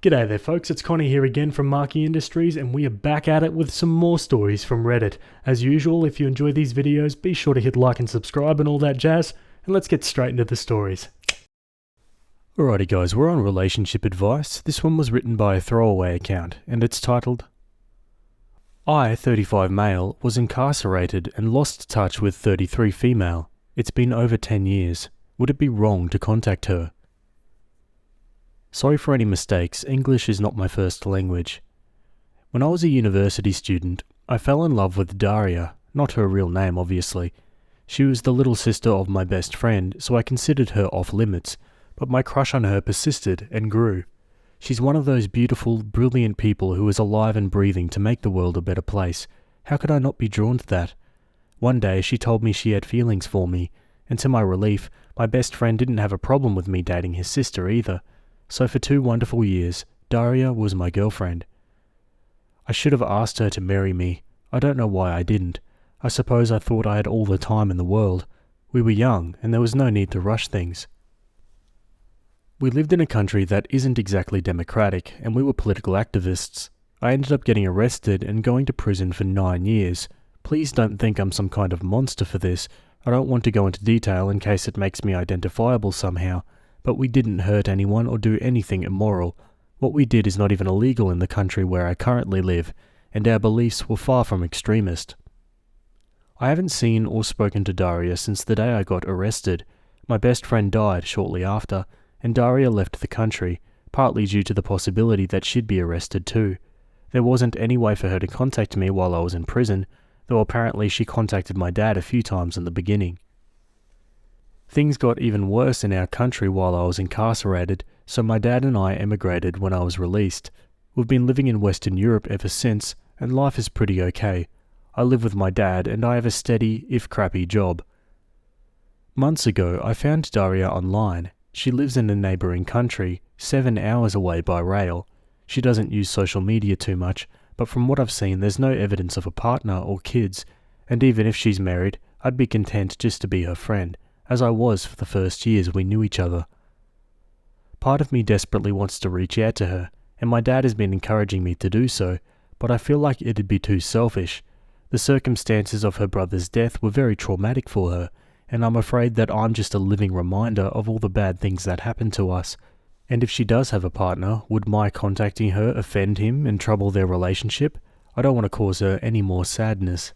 G'day there folks, it's Connie here again from Marky Industries, and we are back at it with some more stories from Reddit. As usual, if you enjoy these videos, be sure to hit like and subscribe and all that jazz, and let's get straight into the stories. Alrighty guys, we're on relationship advice. This one was written by a throwaway account, and it's titled, I, 35 male, was incarcerated and lost touch with 33 female. It's been over 10 years. Would it be wrong to contact her? Sorry for any mistakes, English is not my first language. When I was a university student, I fell in love with Daria, not her real name obviously. She was the little sister of my best friend, so I considered her off limits, but my crush on her persisted and grew. She's one of those beautiful, brilliant people who is alive and breathing to make the world a better place. How could I not be drawn to that? One day she told me she had feelings for me, and to my relief, my best friend didn't have a problem with me dating his sister either. So for 2 wonderful years, Daria was my girlfriend. I should have asked her to marry me. I don't know why I didn't. I suppose I thought I had all the time in the world. We were young, and there was no need to rush things. We lived in a country that isn't exactly democratic, and we were political activists. I ended up getting arrested and going to prison for 9 years. Please don't think I'm some kind of monster for this. I don't want to go into detail in case it makes me identifiable somehow. But we didn't hurt anyone or do anything immoral. What we did is not even illegal in the country where I currently live, and our beliefs were far from extremist. I haven't seen or spoken to Daria since the day I got arrested. My best friend died shortly after, and Daria left the country, partly due to the possibility that she'd be arrested too. There wasn't any way for her to contact me while I was in prison, though apparently she contacted my dad a few times in the beginning. Things got even worse in our country while I was incarcerated, so my dad and I emigrated when I was released. We've been living in Western Europe ever since, and life is pretty okay. I live with my dad, and I have a steady, if crappy, job. Months ago, I found Daria online. She lives in a neighbouring country, 7 hours away by rail. She doesn't use social media too much, but from what I've seen, there's no evidence of a partner or kids, and even if she's married, I'd be content just to be her friend, as I was for the first years we knew each other. Part of me desperately wants to reach out to her, and my dad has been encouraging me to do so, but I feel like it'd be too selfish. The circumstances of her brother's death were very traumatic for her, and I'm afraid that I'm just a living reminder of all the bad things that happened to us. And if she does have a partner, would my contacting her offend him and trouble their relationship? I don't want to cause her any more sadness.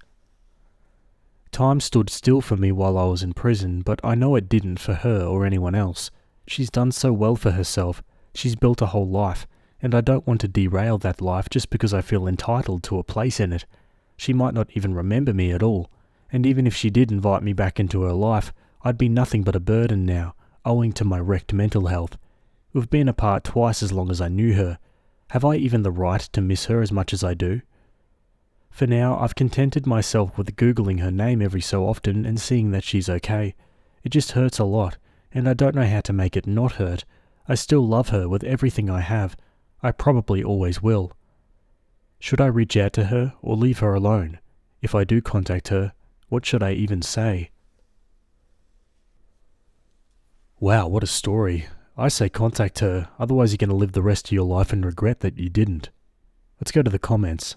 Time stood still for me while I was in prison, but I know it didn't for her or anyone else. She's done so well for herself. She's built a whole life, and I don't want to derail that life just because I feel entitled to a place in it. She might not even remember me at all, and even if she did invite me back into her life, I'd be nothing but a burden now, owing to my wrecked mental health. We've been apart twice as long as I knew her. Have I even the right to miss her as much as I do? For now, I've contented myself with Googling her name every so often and seeing that she's okay. It just hurts a lot, and I don't know how to make it not hurt. I still love her with everything I have. I probably always will. Should I reach out to her or leave her alone? If I do contact her, what should I even say? Wow, what a story. I say contact her, otherwise you're going to live the rest of your life and regret that you didn't. Let's go to the comments.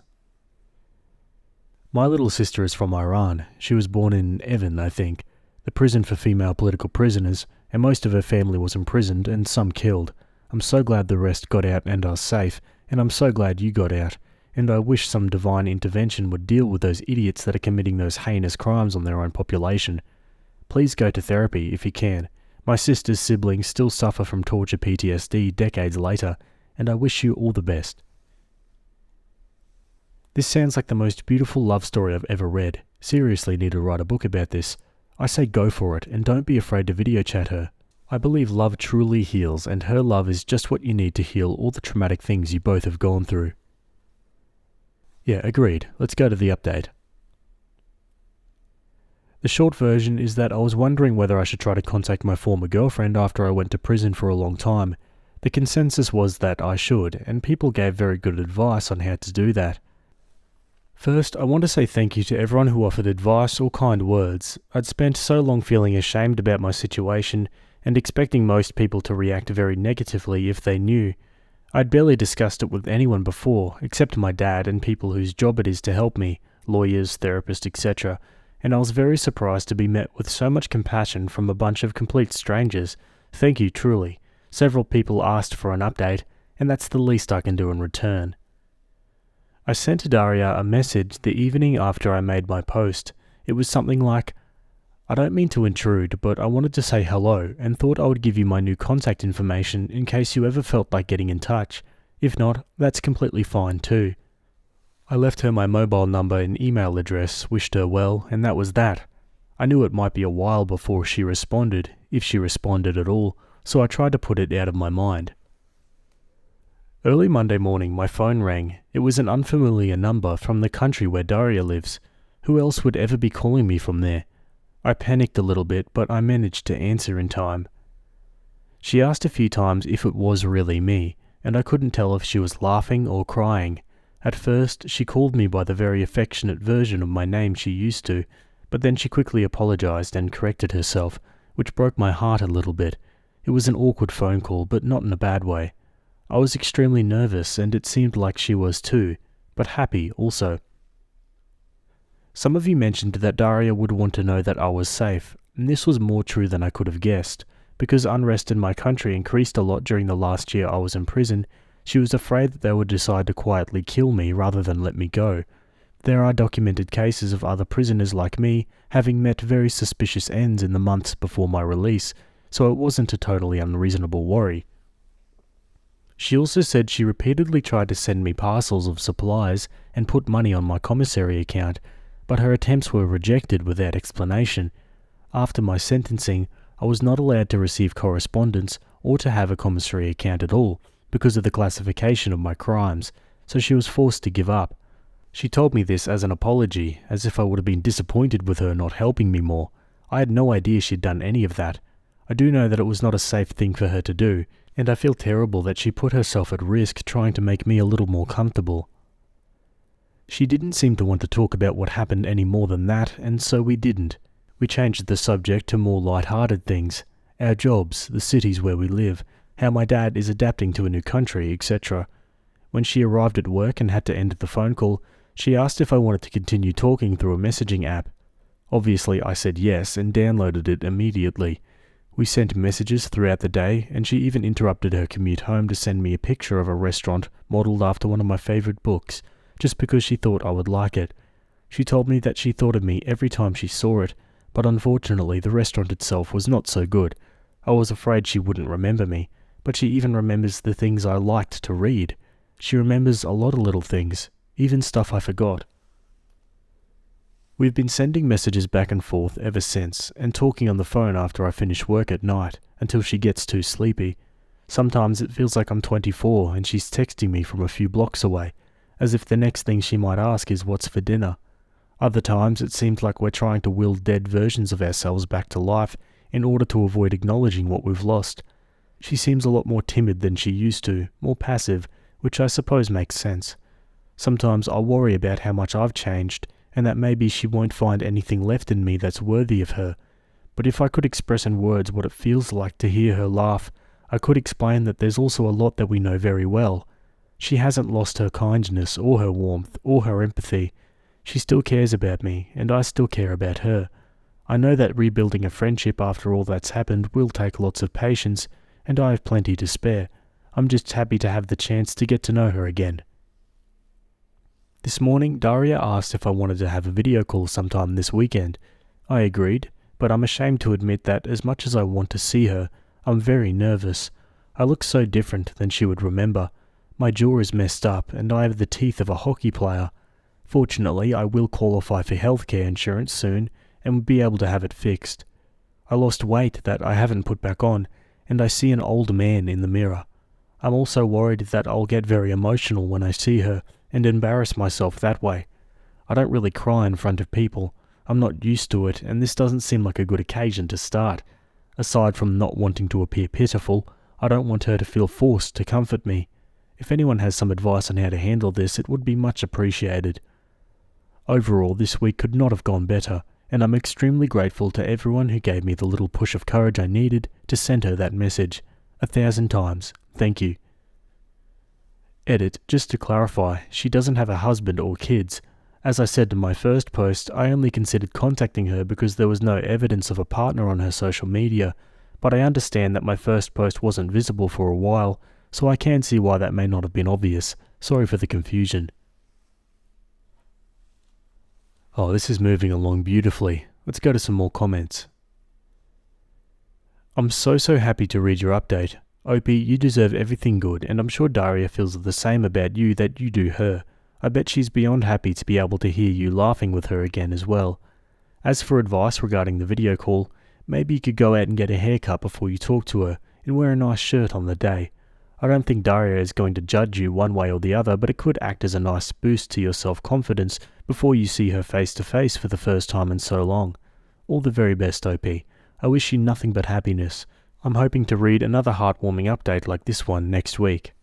My little sister is from Iran. She was born in Evin, I think, the prison for female political prisoners, and most of her family was imprisoned and some killed. I'm so glad the rest got out and are safe, and I'm so glad you got out, and I wish some divine intervention would deal with those idiots that are committing those heinous crimes on their own population. Please go to therapy if you can. My sister's siblings still suffer from torture PTSD decades later, and I wish you all the best. This sounds like the most beautiful love story I've ever read. Seriously need to write a book about this. I say go for it, and don't be afraid to video chat her. I believe love truly heals, and her love is just what you need to heal all the traumatic things you both have gone through. Yeah, agreed. Let's go to the update. The short version is that I was wondering whether I should try to contact my former girlfriend after I went to prison for a long time. The consensus was that I should, and people gave very good advice on how to do that. First, I want to say thank you to everyone who offered advice or kind words. I'd spent so long feeling ashamed about my situation and expecting most people to react very negatively if they knew. I'd barely discussed it with anyone before, except my dad and people whose job it is to help me, lawyers, therapists, etc., and I was very surprised to be met with so much compassion from a bunch of complete strangers. Thank you, truly. Several people asked for an update, and that's the least I can do in return. I sent Daria a message the evening after I made my post. It was something like, "I don't mean to intrude, but I wanted to say hello and thought I would give you my new contact information in case you ever felt like getting in touch. If not, that's completely fine too." I left her my mobile number and email address, wished her well, and that was that. I knew it might be a while before she responded, if she responded at all, so I tried to put it out of my mind. Early Monday morning my phone rang. It was an unfamiliar number from the country where Daria lives. Who else would ever be calling me from there? I panicked a little bit, but I managed to answer in time. She asked a few times if it was really me, and I couldn't tell if she was laughing or crying. At first, she called me by the very affectionate version of my name she used to, but then she quickly apologized and corrected herself, which broke my heart a little bit. It was an awkward phone call, but not in a bad way. I was extremely nervous, and it seemed like she was too, but happy also. Some of you mentioned that Daria would want to know that I was safe, and this was more true than I could have guessed. Because unrest in my country increased a lot during the last year I was in prison, she was afraid that they would decide to quietly kill me rather than let me go. There are documented cases of other prisoners like me having met very suspicious ends in the months before my release, so it wasn't a totally unreasonable worry. She also said she repeatedly tried to send me parcels of supplies and put money on my commissary account, but her attempts were rejected without explanation. After my sentencing, I was not allowed to receive correspondence or to have a commissary account at all because of the classification of my crimes, so she was forced to give up. She told me this as an apology, as if I would have been disappointed with her not helping me more. I had no idea she'd done any of that. I do know that it was not a safe thing for her to do, and I feel terrible that she put herself at risk trying to make me a little more comfortable. She didn't seem to want to talk about what happened any more than that, and so we didn't. We changed the subject to more light-hearted things. Our jobs, the cities where we live, how my dad is adapting to a new country, etc. When she arrived at work and had to end the phone call, she asked if I wanted to continue talking through a messaging app. Obviously I said yes and downloaded it immediately. We sent messages throughout the day, and she even interrupted her commute home to send me a picture of a restaurant modelled after one of my favourite books, just because she thought I would like it. She told me that she thought of me every time she saw it, but unfortunately the restaurant itself was not so good. I was afraid she wouldn't remember me, but she even remembers the things I liked to read. She remembers a lot of little things, even stuff I forgot. We've been sending messages back and forth ever since, and talking on the phone after I finish work at night, until she gets too sleepy. Sometimes it feels like I'm 24 and she's texting me from a few blocks away, as if the next thing she might ask is what's for dinner. Other times it seems like we're trying to will dead versions of ourselves back to life in order to avoid acknowledging what we've lost. She seems a lot more timid than she used to, more passive, which I suppose makes sense. Sometimes I worry about how much I've changed, and that maybe she won't find anything left in me that's worthy of her. But if I could express in words what it feels like to hear her laugh, I could explain that there's also a lot that we know very well. She hasn't lost her kindness or her warmth or her empathy. She still cares about me, and I still care about her. I know that rebuilding a friendship after all that's happened will take lots of patience, and I have plenty to spare. I'm just happy to have the chance to get to know her again. This morning, Daria asked if I wanted to have a video call sometime this weekend. I agreed, but I'm ashamed to admit that as much as I want to see her, I'm very nervous. I look so different than she would remember. My jaw is messed up, and I have the teeth of a hockey player. Fortunately, I will qualify for healthcare insurance soon, and will be able to have it fixed. I lost weight that I haven't put back on, and I see an old man in the mirror. I'm also worried that I'll get very emotional when I see her, and embarrass myself that way. I don't really cry in front of people. I'm not used to it, and this doesn't seem like a good occasion to start. Aside from not wanting to appear pitiful, I don't want her to feel forced to comfort me. If anyone has some advice on how to handle this, it would be much appreciated. Overall, this week could not have gone better, and I'm extremely grateful to everyone who gave me the little push of courage I needed to send her that message. 1,000 times, thank you. Edit, just to clarify, she doesn't have a husband or kids. As I said in my first post, I only considered contacting her because there was no evidence of a partner on her social media, but I understand that my first post wasn't visible for a while, so I can see why that may not have been obvious. Sorry for the confusion. Oh, this is moving along beautifully. Let's go to some more comments. I'm so happy to read your update. Opie, you deserve everything good, and I'm sure Daria feels the same about you that you do her. I bet she's beyond happy to be able to hear you laughing with her again as well. As for advice regarding the video call, maybe you could go out and get a haircut before you talk to her, and wear a nice shirt on the day. I don't think Daria is going to judge you one way or the other, but it could act as a nice boost to your self-confidence before you see her face to face for the first time in so long. All the very best, OP. I wish you nothing but happiness. I'm hoping to read another heartwarming update like this one next week.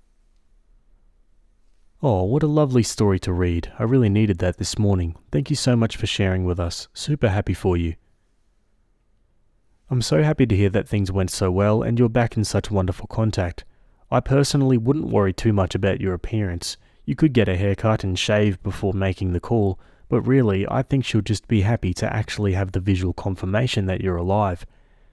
Oh, what a lovely story to read. I really needed that this morning. Thank you so much for sharing with us. Super happy for you. I'm so happy to hear that things went so well and you're back in such wonderful contact. I personally wouldn't worry too much about your appearance. You could get a haircut and shave before making the call, but really, I think she'll just be happy to actually have the visual confirmation that you're alive.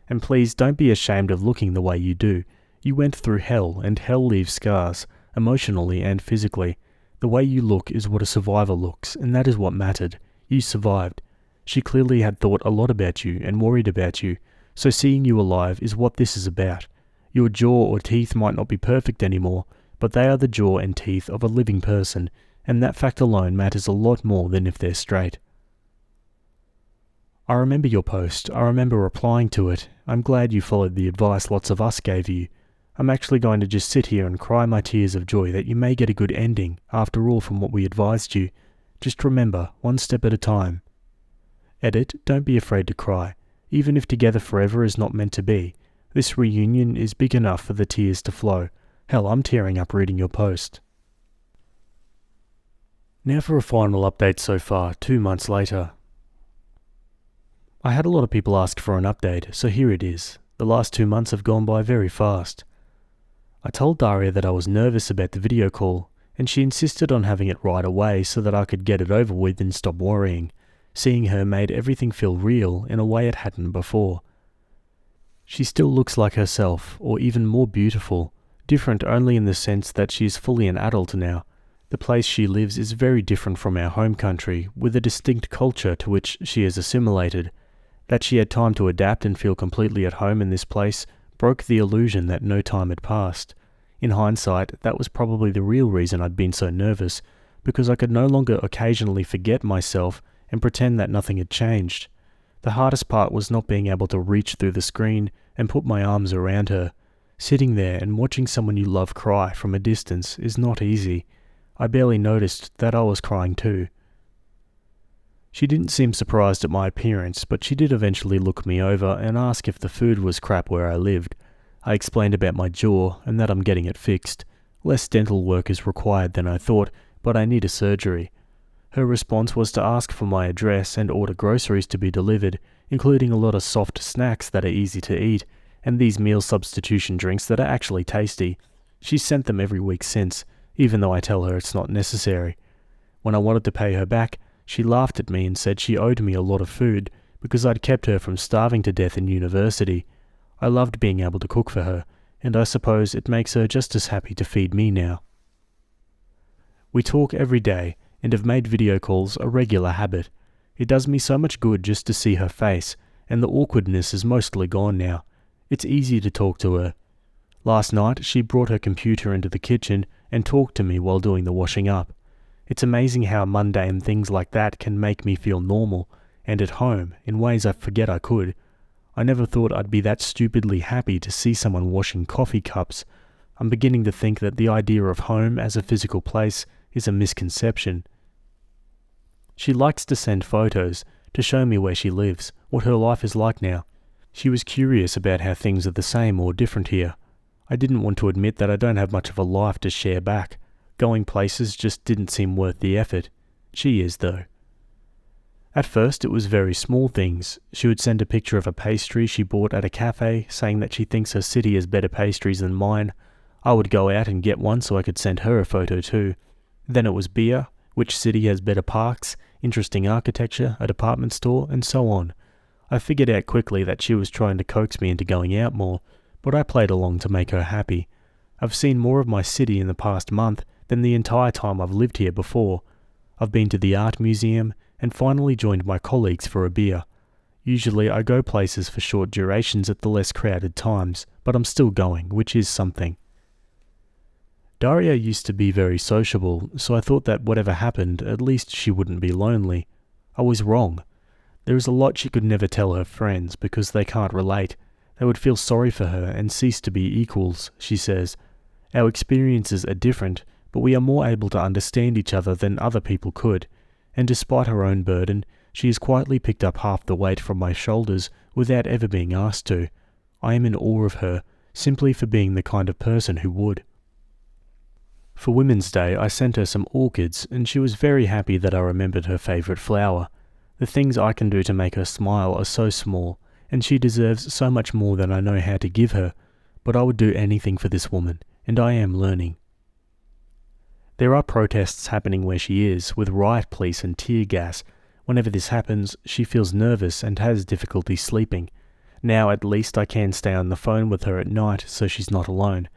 And please don't be ashamed of looking the way you do. You went through hell, and hell leaves scars, emotionally and physically. The way you look is what a survivor looks, and that is what mattered. You survived. She clearly had thought a lot about you and worried about you, so seeing you alive is what this is about. Your jaw or teeth might not be perfect anymore, but they are the jaw and teeth of a living person, and that fact alone matters a lot more than if they're straight. I remember your post. I remember replying to it. I'm glad you followed the advice lots of us gave you. I'm actually going to just sit here and cry my tears of joy that you may get a good ending, after all from what we advised you. Just remember, one step at a time. Edit, don't be afraid to cry. Even if together forever is not meant to be, this reunion is big enough for the tears to flow. Hell, I'm tearing up reading your post. Now for a final update so far, 2 months later. I had a lot of people ask for an update, so here it is. The last 2 months have gone by very fast. I told Daria that I was nervous about the video call, and she insisted on having it right away so that I could get it over with and stop worrying. Seeing her made everything feel real in a way it hadn't before. She still looks like herself, or even more beautiful, different only in the sense that she is fully an adult now. The place she lives is very different from our home country, with a distinct culture to which she has assimilated. That she had time to adapt and feel completely at home in this place broke the illusion that no time had passed. In hindsight, that was probably the real reason I'd been so nervous, because I could no longer occasionally forget myself and pretend that nothing had changed. The hardest part was not being able to reach through the screen and put my arms around her. Sitting there and watching someone you love cry from a distance is not easy. I barely noticed that I was crying too. She didn't seem surprised at my appearance, but she did eventually look me over and ask if the food was crap where I lived. I explained about my jaw and that I'm getting it fixed. Less dental work is required than I thought, but I need a surgery. Her response was to ask for my address and order groceries to be delivered, including a lot of soft snacks that are easy to eat, and these meal substitution drinks that are actually tasty. She's sent them every week since, even though I tell her it's not necessary. When I wanted to pay her back, she laughed at me and said she owed me a lot of food because I'd kept her from starving to death in university. I loved being able to cook for her, and I suppose it makes her just as happy to feed me now. We talk every day, and have made video calls a regular habit. It does me so much good just to see her face, and the awkwardness is mostly gone now. It's easy to talk to her. Last night, she brought her computer into the kitchen and talked to me while doing the washing up. It's amazing how mundane things like that can make me feel normal, and at home, in ways I forget I could. I never thought I'd be that stupidly happy to see someone washing coffee cups. I'm beginning to think that the idea of home as a physical place is a misconception. She likes to send photos to show me where she lives, what her life is like now. She was curious about how things are the same or different here. I didn't want to admit that I don't have much of a life to share back. Going places just didn't seem worth the effort. She is, though. At first it was very small things. She would send a picture of a pastry she bought at a cafe, saying that she thinks her city has better pastries than mine. I would go out and get one so I could send her a photo too. Then it was beer, which city has better parks, interesting architecture, a department store, and so on. I figured out quickly that she was trying to coax me into going out more, but I played along to make her happy. I've seen more of my city in the past month than the entire time I've lived here before. I've been to the art museum and finally joined my colleagues for a beer. Usually I go places for short durations at the less crowded times, but I'm still going, which is something. Daria used to be very sociable, so I thought that whatever happened, at least she wouldn't be lonely. I was wrong. There is a lot she could never tell her friends because they can't relate. They would feel sorry for her and cease to be equals, she says. Our experiences are different, but we are more able to understand each other than other people could, and despite her own burden, she has quietly picked up half the weight from my shoulders without ever being asked to. I am in awe of her, simply for being the kind of person who would. For Women's Day, I sent her some orchids, and she was very happy that I remembered her favourite flower. The things I can do to make her smile are so small, and she deserves so much more than I know how to give her, but I would do anything for this woman, and I am learning. There are protests happening where she is, with riot police and tear gas. Whenever this happens, she feels nervous and has difficulty sleeping. Now at least I can stay on the phone with her at night so she's not alone.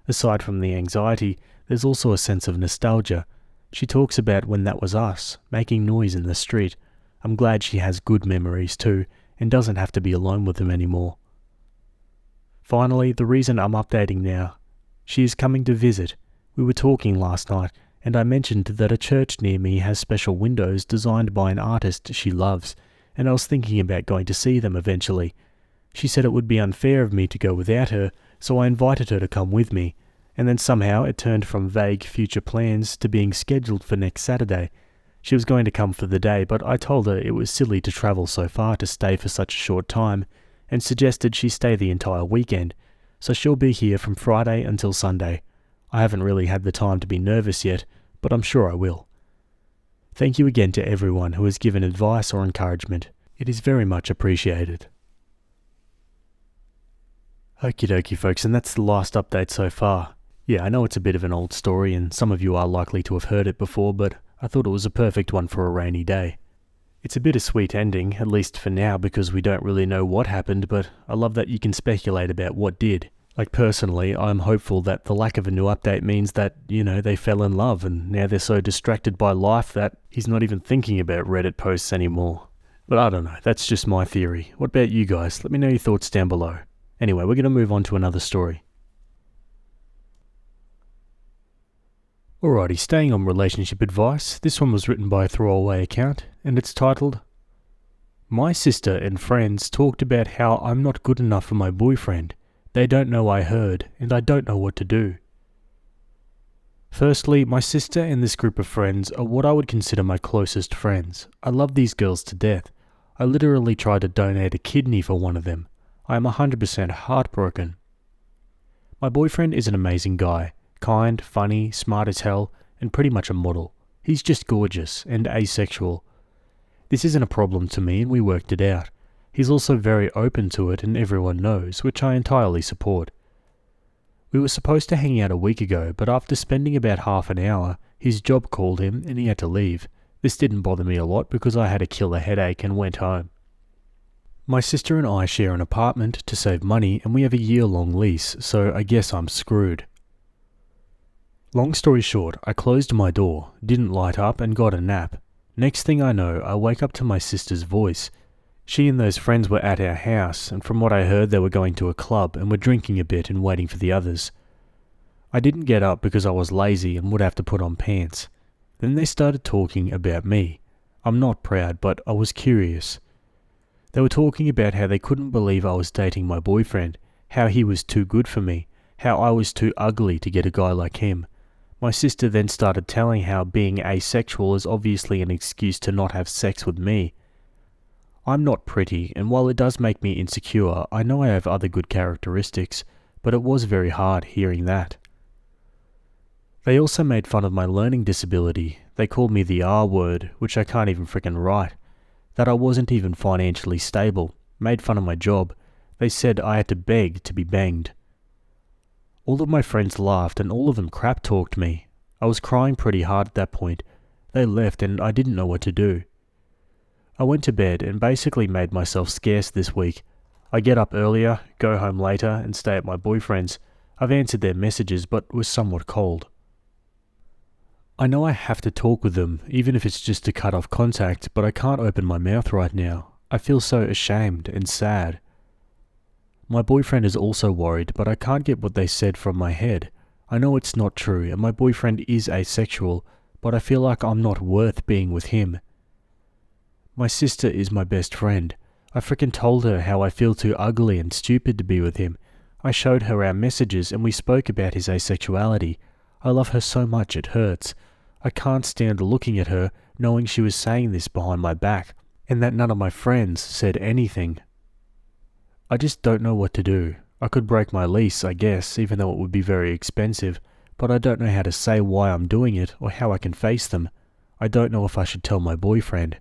Aside from the anxiety, there's also a sense of nostalgia. She talks about when that was us, making noise in the street. I'm glad she has good memories too, and doesn't have to be alone with them anymore. Finally, the reason I'm updating now. She is coming to visit. We were talking last night, and I mentioned that a church near me has special windows designed by an artist she loves, and I was thinking about going to see them eventually. She said it would be unfair of me to go without her, so I invited her to come with me, and then somehow it turned from vague future plans to being scheduled for next Saturday. She was going to come for the day, but I told her it was silly to travel so far to stay for such a short time, and suggested she stay the entire weekend, so she'll be here from Friday until Sunday. I haven't really had the time to be nervous yet, but I'm sure I will. Thank you again to everyone who has given advice or encouragement. It is very much appreciated. Okie dokie folks, and that's the last update so far. Yeah, I know it's a bit of an old story and some of you are likely to have heard it before, but I thought it was a perfect one for a rainy day. It's a bittersweet ending, at least for now, because we don't really know what happened, but I love that you can speculate about what did. Like personally, I'm hopeful that the lack of a new update means that, they fell in love and now they're so distracted by life that he's not even thinking about Reddit posts anymore. But I don't know, that's just my theory. What about you guys? Let me know your thoughts down below. Anyway, we're going to move on to another story. Alrighty, staying on relationship advice, this one was written by a throwaway account, and it's titled, My sister and friends talked about how I'm not good enough for my boyfriend. They don't know I heard, and I don't know what to do. Firstly, my sister and this group of friends are what I would consider my closest friends. I love these girls to death. I literally tried to donate a kidney for one of them. I am 100% heartbroken. My boyfriend is an amazing guy. Kind, funny, smart as hell, and pretty much a model. He's just gorgeous and asexual. This isn't a problem to me and we worked it out. He's also very open to it and everyone knows, which I entirely support. We were supposed to hang out a week ago, but after spending about half an hour, his job called him and he had to leave. This didn't bother me a lot because I had a killer headache and went home. My sister and I share an apartment to save money and we have a year-long lease, so I guess I'm screwed. Long story short, I closed my door, didn't light up and got a nap. Next thing I know, I wake up to my sister's voice. She and those friends were at our house, and from what I heard they were going to a club and were drinking a bit and waiting for the others. I didn't get up because I was lazy and would have to put on pants. Then they started talking about me. I'm not proud, but I was curious. They were talking about how they couldn't believe I was dating my boyfriend, how he was too good for me, how I was too ugly to get a guy like him. My sister then started telling how being asexual is obviously an excuse to not have sex with me. I'm not pretty, and while it does make me insecure, I know I have other good characteristics, but it was very hard hearing that. They also made fun of my learning disability. They called me the R word, which I can't even frickin' write. That I wasn't even financially stable. Made fun of my job. They said I had to beg to be banged. All of my friends laughed and all of them crap talked me. I was crying pretty hard at that point. They left and I didn't know what to do. I went to bed and basically made myself scarce this week. I get up earlier, go home later and stay at my boyfriend's. I've answered their messages but was somewhat cold. I know I have to talk with them, even if it's just to cut off contact, but I can't open my mouth right now. I feel so ashamed and sad. My boyfriend is also worried, but I can't get what they said from my head. I know it's not true and my boyfriend is asexual, but I feel like I'm not worth being with him. My sister is my best friend. I frickin' told her how I feel too ugly and stupid to be with him. I showed her our messages and we spoke about his asexuality. I love her so much it hurts. I can't stand looking at her knowing she was saying this behind my back and that none of my friends said anything. I just don't know what to do. I could break my lease, I guess, even though it would be very expensive, but I don't know how to say why I'm doing it or how I can face them. I don't know if I should tell my boyfriend.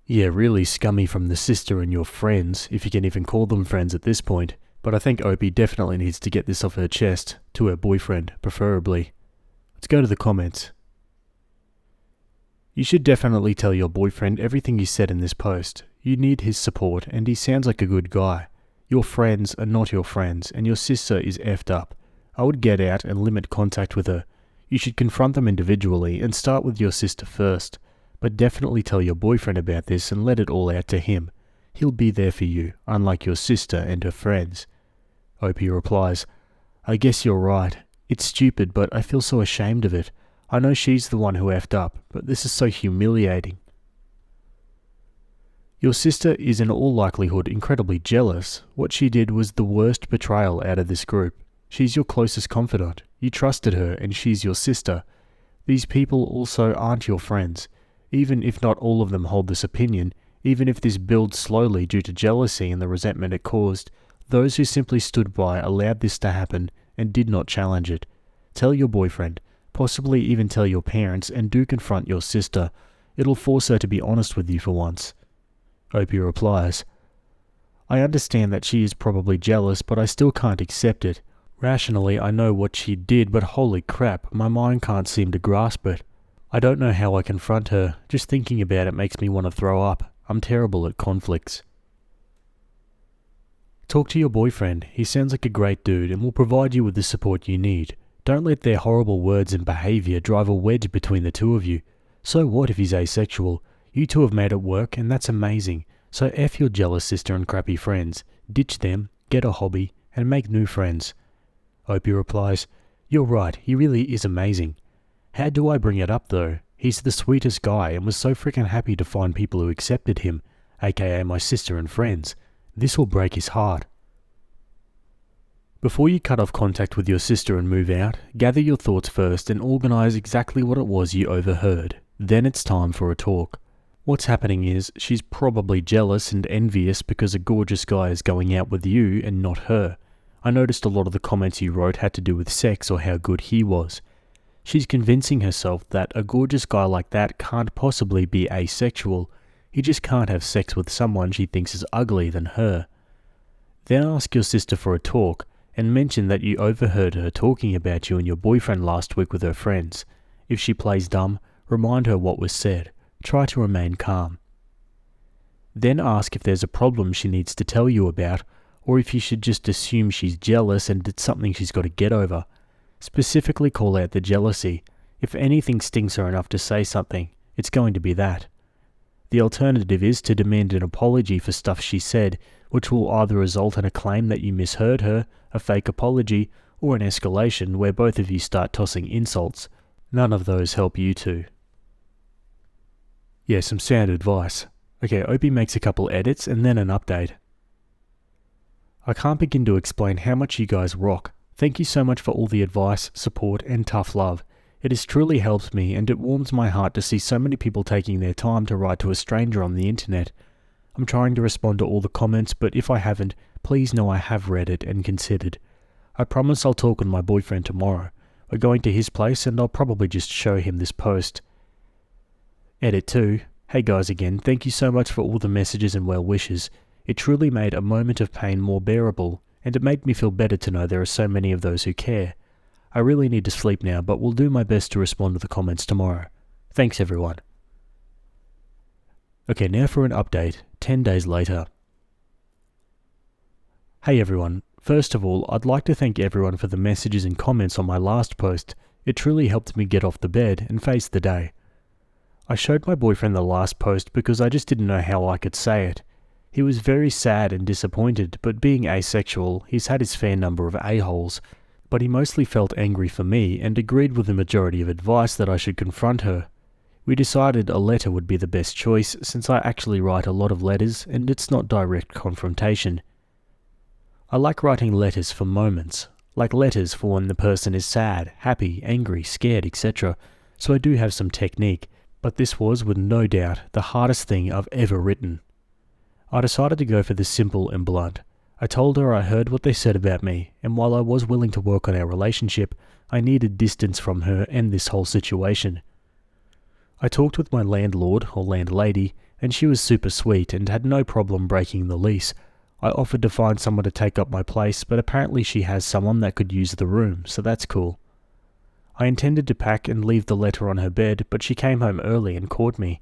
Yeah, really scummy from the sister and your friends, if you can even call them friends at this point, but I think Opie definitely needs to get this off her chest, to her boyfriend, preferably. Let's go to the comments. You should definitely tell your boyfriend everything you said in this post. You need his support, and he sounds like a good guy. Your friends are not your friends, and your sister is effed up. I would get out and limit contact with her. You should confront them individually and start with your sister first. But definitely tell your boyfriend about this and let it all out to him. He'll be there for you, unlike your sister and her friends. Opie replies, I guess you're right. It's stupid, but I feel so ashamed of it. I know she's the one who effed up, but this is so humiliating. Your sister is in all likelihood incredibly jealous. What she did was the worst betrayal out of this group. She's your closest confidant. You trusted her and she's your sister. These people also aren't your friends. Even if not all of them hold this opinion, even if this builds slowly due to jealousy and the resentment it caused, those who simply stood by allowed this to happen and did not challenge it. Tell your boyfriend, possibly even tell your parents, and do confront your sister. It'll force her to be honest with you for once. Opie replies, I understand that she is probably jealous, but I still can't accept it. Rationally, I know what she did, but holy crap, my mind can't seem to grasp it. I don't know how I confront her. Just thinking about it makes me want to throw up. I'm terrible at conflicts. Talk to your boyfriend. He sounds like a great dude and will provide you with the support you need. Don't let their horrible words and behaviour drive a wedge between the two of you. So what if he's asexual? You two have made it work and that's amazing. So F your jealous sister and crappy friends. Ditch them, get a hobby, and make new friends. Opie replies, You're right, he really is amazing. How do I bring it up though? He's the sweetest guy and was so freaking happy to find people who accepted him, aka my sister and friends. This will break his heart. Before you cut off contact with your sister and move out, gather your thoughts first and organise exactly what it was you overheard. Then it's time for a talk. What's happening is, she's probably jealous and envious because a gorgeous guy is going out with you and not her. I noticed a lot of the comments you wrote had to do with sex or how good he was. She's convincing herself that a gorgeous guy like that can't possibly be asexual. He just can't have sex with someone she thinks is uglier than her. Then ask your sister for a talk and mention that you overheard her talking about you and your boyfriend last week with her friends. If she plays dumb, remind her what was said. Try to remain calm. Then ask if there's a problem she needs to tell you about, or if you should just assume she's jealous and it's something she's got to get over. Specifically call out the jealousy. If anything stings her enough to say something, it's going to be that. The alternative is to demand an apology for stuff she said, which will either result in a claim that you misheard her, a fake apology, or an escalation where both of you start tossing insults. None of those help you two. Yeah, some sound advice. Okay, Opie makes a couple edits and then an update. I can't begin to explain how much you guys rock. Thank you so much for all the advice, support, and tough love. It has truly helped me, and it warms my heart to see so many people taking their time to write to a stranger on the internet. I'm trying to respond to all the comments, but if I haven't, please know I have read it and considered. I promise I'll talk with my boyfriend tomorrow. We're going to his place, and I'll probably just show him this post. Edit 2. Hey guys again, thank you so much for all the messages and well wishes. It truly made a moment of pain more bearable, and it made me feel better to know there are so many of those who care. I really need to sleep now, but will do my best to respond to the comments tomorrow. Thanks everyone. Okay, now for an update, 10 days later. Hey everyone, first of all, I'd like to thank everyone for the messages and comments on my last post. It truly helped me get off the bed and face the day. I showed my boyfriend the last post because I just didn't know how I could say it. He was very sad and disappointed, but being asexual, he's had his fair number of a-holes. But he mostly felt angry for me and agreed with the majority of advice that I should confront her. We decided a letter would be the best choice since I actually write a lot of letters and it's not direct confrontation. I like writing letters for moments, like letters for when the person is sad, happy, angry, scared, etc. So I do have some technique, but this was with no doubt the hardest thing I've ever written. I decided to go for the simple and blunt. I told her I heard what they said about me, and while I was willing to work on our relationship, I needed distance from her and this whole situation. I talked with my landlord or landlady, and she was super sweet and had no problem breaking the lease. I offered to find someone to take up my place, but apparently she has someone that could use the room, so that's cool. I intended to pack and leave the letter on her bed, but she came home early and caught me.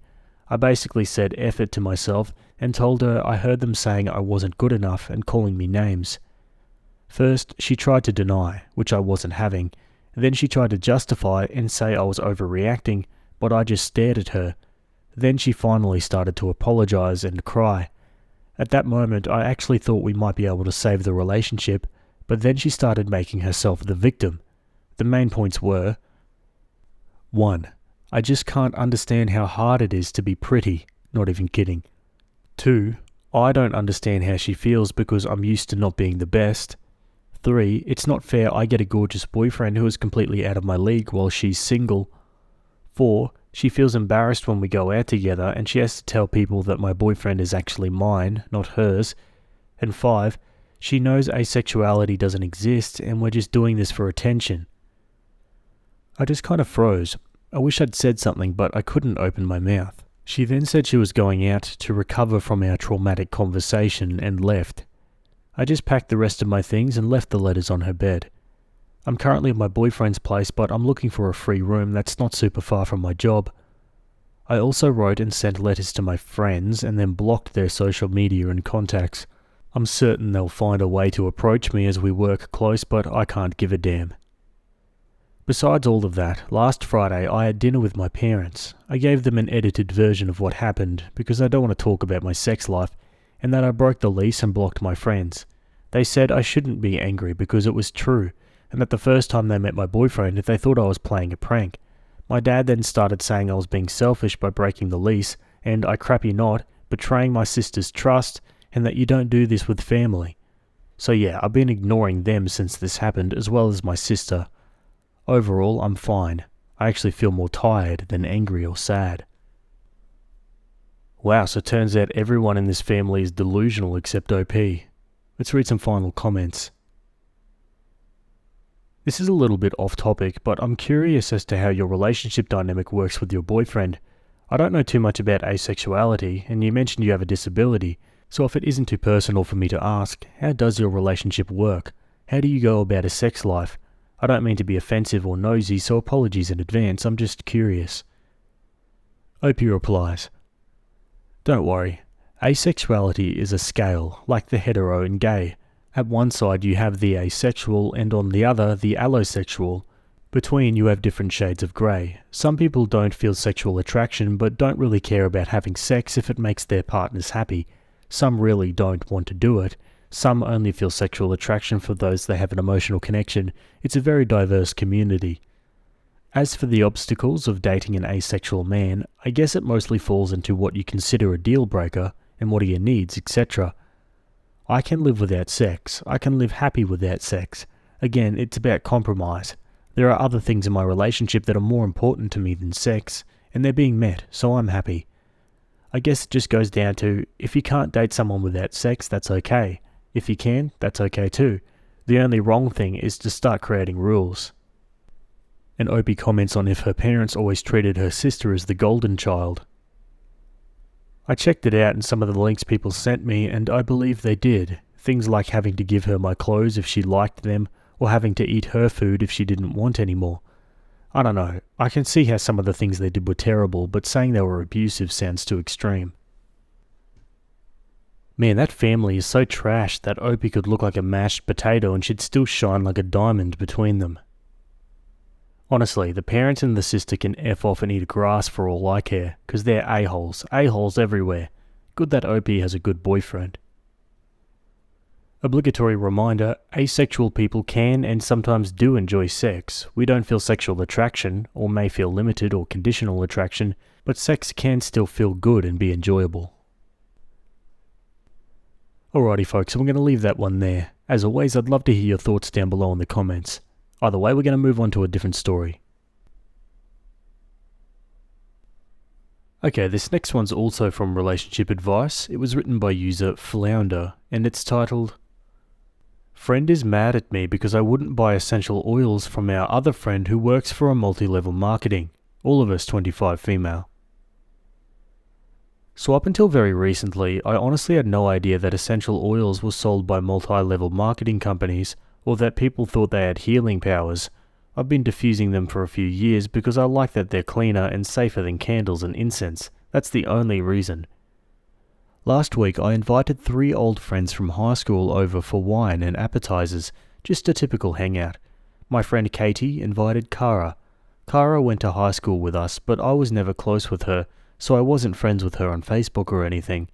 I basically said F it to myself and told her I heard them saying I wasn't good enough and calling me names. First, she tried to deny, which I wasn't having. Then she tried to justify and say I was overreacting, but I just stared at her. Then she finally started to apologize and cry. At that moment, I actually thought we might be able to save the relationship, but then she started making herself the victim. The main points were: 1. I just can't understand how hard it is to be pretty, not even kidding. 2. I don't understand how she feels because I'm used to not being the best. 3. It's not fair I get a gorgeous boyfriend who is completely out of my league while she's single. 4. She feels embarrassed when we go out together and she has to tell people that my boyfriend is actually mine, not hers. And 5. She knows asexuality doesn't exist and we're just doing this for attention. I just kind of froze. I wish I'd said something, but I couldn't open my mouth. She then said she was going out to recover from our traumatic conversation and left. I just packed the rest of my things and left the letters on her bed. I'm currently at my boyfriend's place, but I'm looking for a free room that's not super far from my job. I also wrote and sent letters to my friends and then blocked their social media and contacts. I'm certain they'll find a way to approach me as we work close, but I can't give a damn. Besides all of that, last Friday I had dinner with my parents. I gave them an edited version of what happened because I don't want to talk about my sex life and that I broke the lease and blocked my friends. They said I shouldn't be angry because it was true and that the first time they met my boyfriend they thought I was playing a prank. My dad then started saying I was being selfish by breaking the lease and, I crap you not, betraying my sister's trust and that you don't do this with family. So yeah, I've been ignoring them since this happened as well as my sister. Overall, I'm fine. I actually feel more tired than angry or sad. Wow, so it turns out everyone in this family is delusional except OP. Let's read some final comments. This is a little bit off topic, but I'm curious as to how your relationship dynamic works with your boyfriend. I don't know too much about asexuality, and you mentioned you have a disability, so if it isn't too personal for me to ask, how does your relationship work? How do you go about a sex life? I don't mean to be offensive or nosy, so apologies in advance, I'm just curious. Opie replies, don't worry, asexuality is a scale, like the hetero and gay. At one side you have the asexual and on the other the allosexual. Between you have different shades of grey. Some people don't feel sexual attraction but don't really care about having sex if it makes their partners happy. Some really don't want to do it. Some only feel sexual attraction for those they have an emotional connection. It's a very diverse community. As for the obstacles of dating an asexual man, I guess it mostly falls into what you consider a deal breaker and what are your needs, etc. I can live without sex. I can live happy without sex. Again, it's about compromise. There are other things in my relationship that are more important to me than sex, and they're being met, so I'm happy. I guess it just goes down to, if you can't date someone without sex, that's okay. If you can, that's okay too. The only wrong thing is to start creating rules. And Opie comments on if her parents always treated her sister as the golden child. I checked it out in some of the links people sent me and I believe they did. Things like having to give her my clothes if she liked them, or having to eat her food if she didn't want any more. I don't know, I can see how some of the things they did were terrible, but saying they were abusive sounds too extreme. Man, that family is so trash that Opie could look like a mashed potato and she'd still shine like a diamond between them. Honestly, the parents and the sister can F off and eat grass for all I care, because they're a-holes everywhere. Good that Opie has a good boyfriend. Obligatory reminder, asexual people can and sometimes do enjoy sex. We don't feel sexual attraction, or may feel limited or conditional attraction, but sex can still feel good and be enjoyable. Alrighty folks, I'm going to leave that one there. As always, I'd love to hear your thoughts down below in the comments. Either way, we're going to move on to a different story. Okay, this next one's also from Relationship Advice. It was written by user Flounder, and it's titled, Friend is mad at me because I wouldn't buy essential oils from our other friend who works for a multi-level marketing. All of us 25 female. So up until very recently, I honestly had no idea that essential oils were sold by multi-level marketing companies, or that people thought they had healing powers. I've been diffusing them for a few years because I like that they're cleaner and safer than candles and incense. That's the only reason. Last week I invited 3 old friends from high school over for wine and appetizers, just a typical hangout. My friend Katie invited Kara. Kara went to high school with us, but I was never close with her, so I wasn't friends with her on Facebook or anything.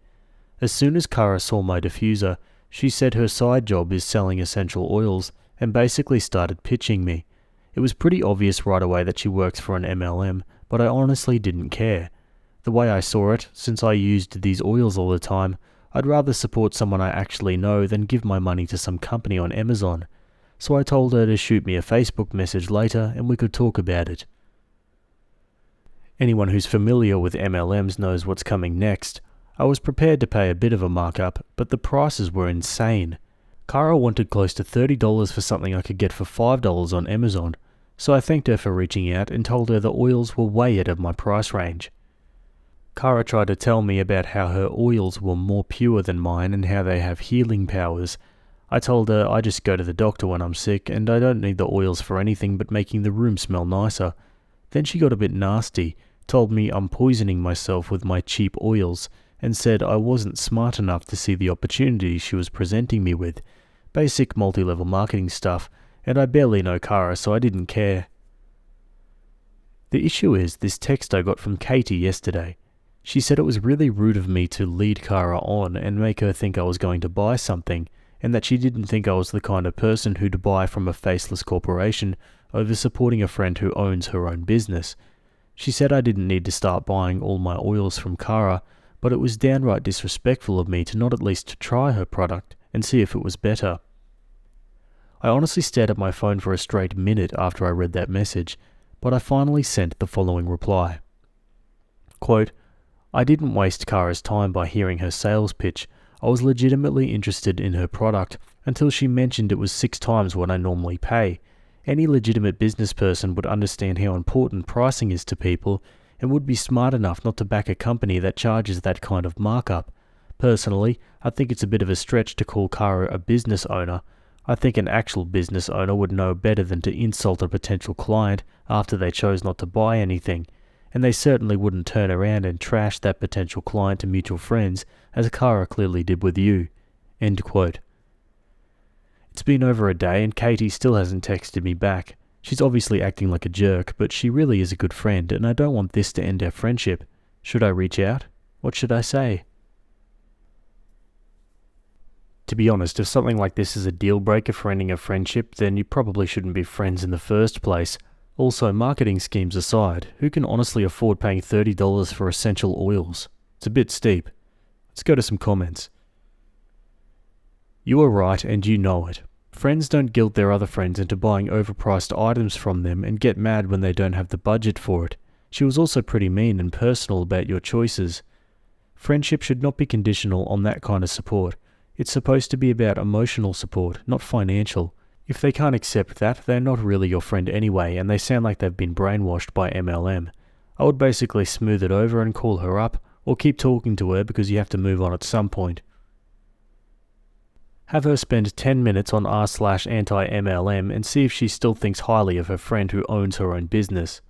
As soon as Kara saw my diffuser, she said her side job is selling essential oils, and basically started pitching me. It was pretty obvious right away that she works for an MLM, but I honestly didn't care. The way I saw it, since I used these oils all the time, I'd rather support someone I actually know than give my money to some company on Amazon. So I told her to shoot me a Facebook message later and we could talk about it. Anyone who's familiar with MLMs knows what's coming next. I was prepared to pay a bit of a markup, but the prices were insane. Kara wanted close to $30 for something I could get for $5 on Amazon, so I thanked her for reaching out and told her the oils were way out of my price range. Kara tried to tell me about how her oils were more pure than mine and how they have healing powers. I told her I just go to the doctor when I'm sick and I don't need the oils for anything but making the room smell nicer. Then she got a bit nasty, told me I'm poisoning myself with my cheap oils, and said I wasn't smart enough to see the opportunity she was presenting me with. Basic multi-level marketing stuff, and I barely know Kara, so I didn't care. The issue is this text I got from Katie yesterday. She said it was really rude of me to lead Kara on and make her think I was going to buy something, and that she didn't think I was the kind of person who'd buy from a faceless corporation over supporting a friend who owns her own business. She said I didn't need to start buying all my oils from Kara, but it was downright disrespectful of me to not at least try her product and see if it was better. I honestly stared at my phone for a straight minute after I read that message, but I finally sent the following reply. Quote, I didn't waste Kara's time by hearing her sales pitch. I was legitimately interested in her product until she mentioned it was 6 times what I normally pay. Any legitimate business person would understand how important pricing is to people and would be smart enough not to back a company that charges that kind of markup. Personally, I think it's a bit of a stretch to call Kara a business owner. I think an actual business owner would know better than to insult a potential client after they chose not to buy anything, and they certainly wouldn't turn around and trash that potential client to mutual friends, as Kara clearly did with you. End quote. It's been over a day and Katie still hasn't texted me back. She's obviously acting like a jerk, but she really is a good friend, and I don't want this to end our friendship. Should I reach out? What should I say? To be honest, if something like this is a deal breaker for ending a friendship, then you probably shouldn't be friends in the first place. Also, marketing schemes aside, who can honestly afford paying $30 for essential oils? It's a bit steep. Let's go to some comments. You are right and you know it. Friends don't guilt their other friends into buying overpriced items from them and get mad when they don't have the budget for it. She was also pretty mean and personal about your choices. Friendship should not be conditional on that kind of support. It's supposed to be about emotional support, not financial. If they can't accept that, they're not really your friend anyway, and they sound like they've been brainwashed by MLM. I would basically smooth it over and call her up, or keep talking to her because you have to move on at some point. Have her spend 10 minutes on r/anti-MLM and see if she still thinks highly of her friend who owns her own business.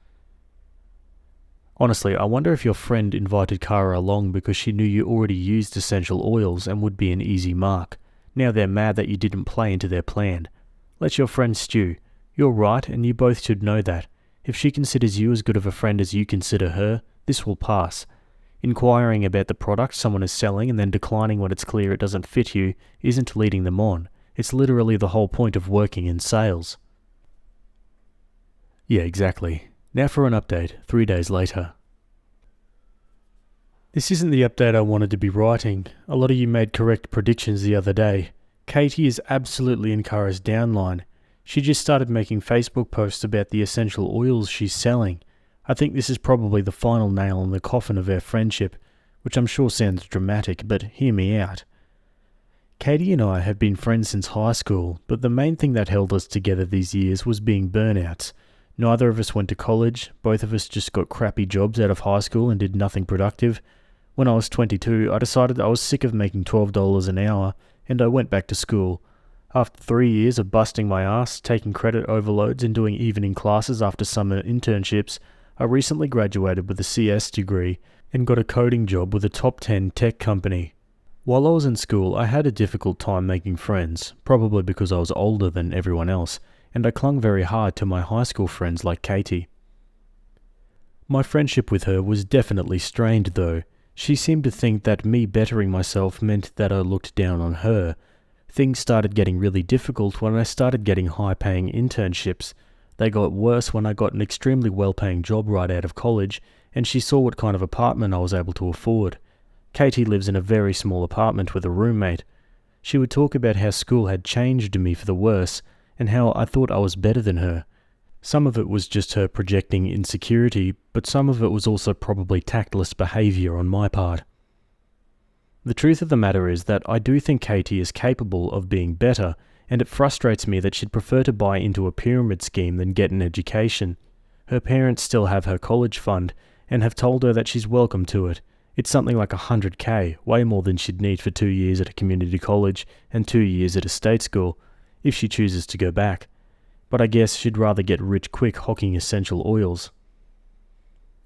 Honestly, I wonder if your friend invited Kara along because she knew you already used essential oils and would be an easy mark. Now they're mad that you didn't play into their plan. Let your friend stew. You're right, and you both should know that. If she considers you as good of a friend as you consider her, this will pass. Inquiring about the product someone is selling and then declining when it's clear it doesn't fit you isn't leading them on. It's literally the whole point of working in sales. Yeah, exactly. Now for an update, 3 days later. This isn't the update I wanted to be writing. A lot of you made correct predictions the other day. Katie is absolutely in Kara's downline. She just started making Facebook posts about the essential oils she's selling. I think this is probably the final nail in the coffin of our friendship, which I'm sure sounds dramatic, but hear me out. Katie and I have been friends since high school, but the main thing that held us together these years was being burnouts. Neither of us went to college, both of us just got crappy jobs out of high school and did nothing productive. When I was 22, I decided I was sick of making $12 an hour, and I went back to school. After 3 years of busting my ass, taking credit overloads and doing evening classes after summer internships, I recently graduated with a CS degree and got a coding job with a top 10 tech company. While I was in school, I had a difficult time making friends, probably because I was older than everyone else, and I clung very hard to my high school friends like Katie. My friendship with her was definitely strained though. She seemed to think that me bettering myself meant that I looked down on her. Things started getting really difficult when I started getting high-paying internships. They got worse when I got an extremely well-paying job right out of college, and she saw what kind of apartment I was able to afford. Katie lives in a very small apartment with a roommate. She would talk about how school had changed me for the worse, and how I thought I was better than her. Some of it was just her projecting insecurity, but some of it was also probably tactless behaviour on my part. The truth of the matter is that I do think Katie is capable of being better, and it frustrates me that she'd prefer to buy into a pyramid scheme than get an education. Her parents still have her college fund, and have told her that she's welcome to it. It's something like $100K, way more than she'd need for 2 years at a community college and 2 years at a state school, if she chooses to go back. But I guess she'd rather get rich quick hawking essential oils.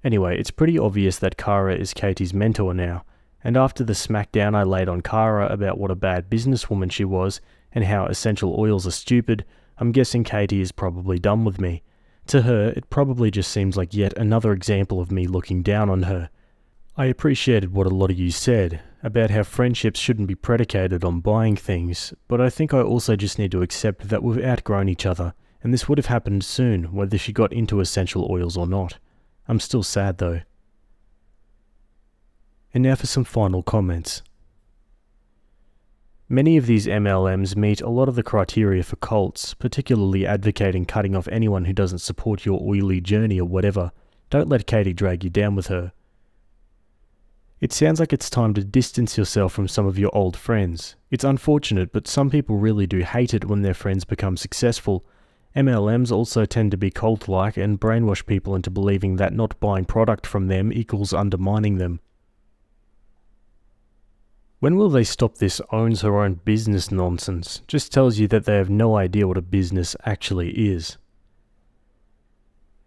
Anyway, it's pretty obvious that Kara is Katie's mentor now, and after the smackdown I laid on Kara about what a bad businesswoman she was and how essential oils are stupid, I'm guessing Katie is probably done with me. To her, it probably just seems like yet another example of me looking down on her. I appreciated what a lot of you said about how friendships shouldn't be predicated on buying things, but I think I also just need to accept that we've outgrown each other, and this would have happened soon, whether she got into essential oils or not. I'm still sad though. And now for some final comments. Many of these MLMs meet a lot of the criteria for cults, particularly advocating cutting off anyone who doesn't support your oily journey or whatever. Don't let Katie drag you down with her. It sounds like it's time to distance yourself from some of your old friends. It's unfortunate, but some people really do hate it when their friends become successful. MLMs also tend to be cult-like and brainwash people into believing that not buying product from them equals undermining them. When will they stop this owns her own business nonsense? Just tells you that they have no idea what a business actually is.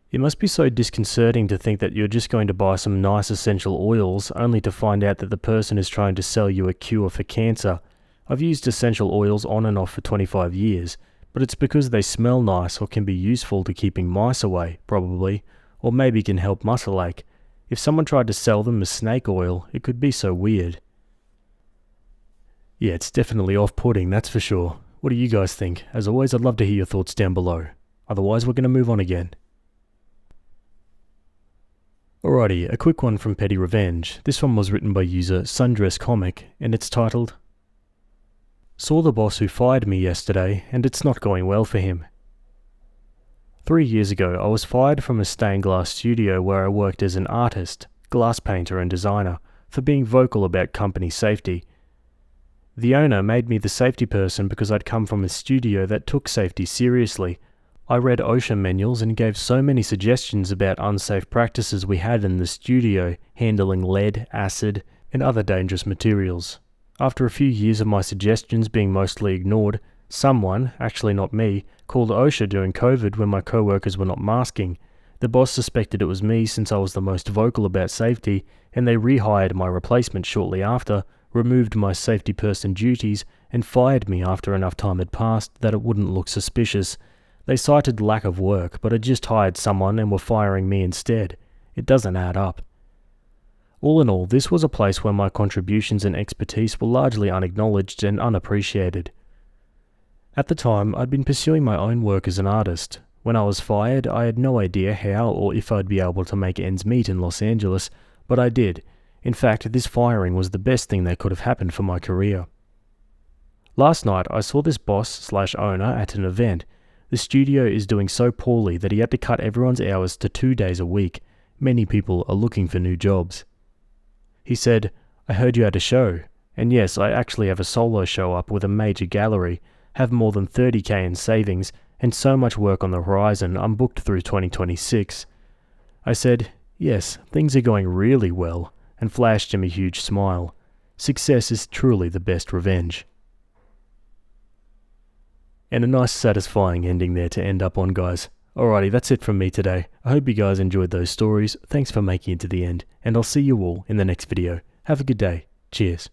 It must be so disconcerting to think that you're just going to buy some nice essential oils only to find out that the person is trying to sell you a cure for cancer. I've used essential oils on and off for 25 years, but it's because they smell nice or can be useful to keeping mice away, probably, or maybe can help muscle ache. If someone tried to sell them as snake oil, it could be so weird. Yeah, it's definitely off-putting, that's for sure. What do you guys think? As always, I'd love to hear your thoughts down below. Otherwise, we're going to move on again. Alrighty, a quick one from Petty Revenge. This one was written by user Sundress Comic, and it's titled, Saw the boss who fired me yesterday, and it's not going well for him. 3 years ago, I was fired from a stained glass studio where I worked as an artist, glass painter and designer, for being vocal about company safety. The owner made me the safety person because I'd come from a studio that took safety seriously. I read OSHA manuals and gave so many suggestions about unsafe practices we had in the studio, handling lead, acid, and other dangerous materials. After a few years of my suggestions being mostly ignored, someone, actually not me, called OSHA during COVID when my co-workers were not masking. The boss suspected it was me since I was the most vocal about safety, and they rehired my replacement shortly after, removed my safety person duties, and fired me after enough time had passed that it wouldn't look suspicious. They cited lack of work, but had just hired someone and were firing me instead. It doesn't add up. All in all, this was a place where my contributions and expertise were largely unacknowledged and unappreciated. At the time, I'd been pursuing my own work as an artist. When I was fired, I had no idea how or if I'd be able to make ends meet in Los Angeles, but I did. In fact, this firing was the best thing that could have happened for my career. Last night, I saw this boss/owner at an event. The studio is doing so poorly that he had to cut everyone's hours to 2 days a week. Many people are looking for new jobs. He said, "I heard you had a show." And yes, I actually have a solo show up with a major gallery, have more than 30k in savings, and so much work on the horizon I'm booked through 2026. I said, "Yes, things are going really well," and flashed him a huge smile. Success is truly the best revenge. And a nice satisfying ending there to end up on, guys. Alrighty, that's it from me today. I hope you guys enjoyed those stories. Thanks for making it to the end, and I'll see you all in the next video. Have a good day. Cheers.